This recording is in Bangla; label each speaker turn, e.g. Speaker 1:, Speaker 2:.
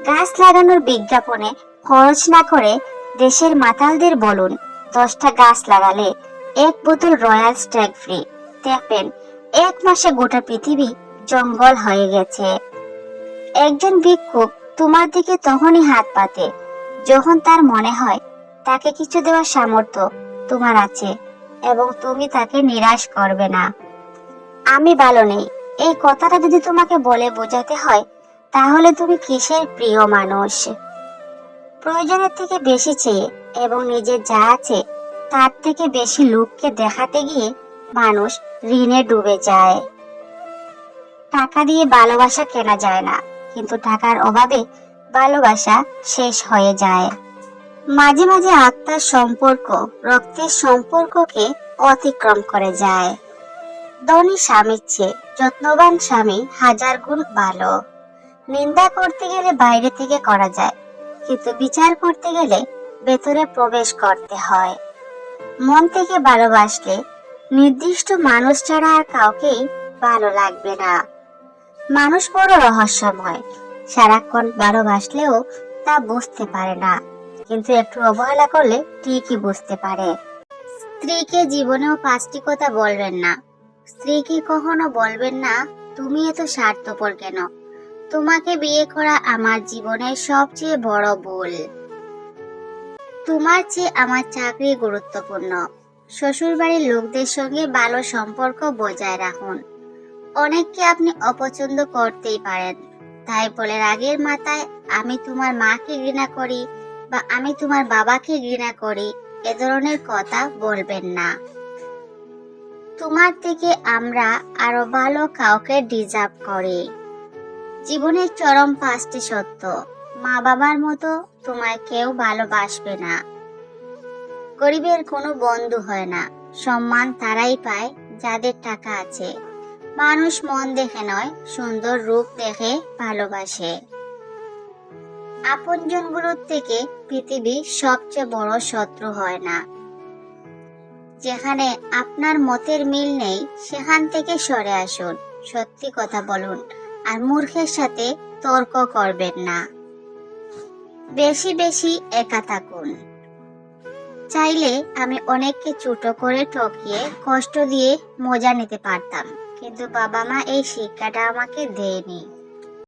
Speaker 1: গাছ লাগানোর বিজ্ঞাপনে খরচ না করে দেশের মাতালদের বলুন 10টা গাছ লাগালে 1 বোতল রয়্যাল স্ট্যাগ ফ্রি। দেখবেন 1 মাসে গোটা পৃথিবী জঙ্গল হয়ে গেছে। একজন ভিক্ষুক তোমার দিকে তখনই হাত পাতে যখন তার মনে হয় তাকে কিছু দেওয়ার সামর্থ্য তোমার আছে এবং তুমি তাকে নিরাশ করবে না। আমি ভালো নেই এই কথাটা যদি তোমাকে বলে বোঝাতে হয়, তাহলে তুমি কিসের প্রিয় মানুষ? প্রয়োজনের থেকে বেশি চেয়ে এবং নিজের যা আছে তার থেকে বেশি লোককে দেখাতে গিয়ে মানুষ ঋণে ডুবে যায়। টাকা দিয়ে ভালোবাসা কেনা যায় না, কিন্তু টাকার অভাবে ভালোবাসা শেষ হয়ে যায়। মাঝে মাঝে আত্মার সম্পর্ক রক্তের সম্পর্ককে অতিক্রম করে যায়। ধনী স্বামীর চেয়ে যত্নবান স্বামী 1000 গুণ ভালো। নিন্দা করতে গেলে বাইরে থেকে করা যায়, কিন্তু বিচার করতে গেলে ভেতরে প্রবেশ করতে হয়। মন থেকে ভালোবাসলে নির্দিষ্ট মানুষ ছাড়া আর কাউকেই ভালো লাগবে না। মানুষ বড় রহস্যময়, সারাক্ষণ ভালোবাসলেও তা বুঝতে পারে না, কিন্তু একটু অবহেলা করলে ঠিকই বুঝতে পারে। স্ত্রীকে জীবনেও 5টি কথা বলবেন না। স্ত্রীকে কখনো বলবেন না তুমি এত স্বার্থপর কেন, তোমাকে বিয়ে করা আমার জীবনের সবচেয়ে বড় ভুল, তোমার চেয়ে আমার চাকরি গুরুত্বপূর্ণ। শ্বশুর বাড়ির লোকদের সঙ্গে ভালো সম্পর্ক বজায় রাখুন। অনেককে আপনি অপছন্দ করতেই পারেন, তাই বলে রাগের মাথায় আমি তোমার মাকে ঘৃণা করি বা আমি তোমার বাবাকে ঘৃণা করি এ ধরনের কথা বলবেন না। তোমার থেকে আমরা আরো ভালো কাউকে ডিজার্ভ করি। জীবনের চরম 5টি সত্য। মা বাবার মতো তোমায় কেউ ভালোবাসবে না। গরিবের কোনো বন্ধু হয় না। সম্মান তারাই পায় যাদের টাকা আছে। মানুষ মন দেখে নয়, সুন্দর রূপ দেখে ভালোবাসে। আপনজনগুলোর থেকে পৃথিবীর সবচেয়ে বড় শত্রু হয় না। যেখানে আপনার মতের মিল নেই সেখান থেকে সরে আসুন, সত্যি কথা বলুন আর মূর্খের সাথে তর্ক করবেন না। বেশি বেশি একা থাকুন। চাইলে আমি অনেককে ছোট করে ঠকিয়ে কষ্ট দিয়ে মজা নিতে পারতাম, কিন্তু বাবা মা এই শিক্ষাটা আমাকে দেয়নি।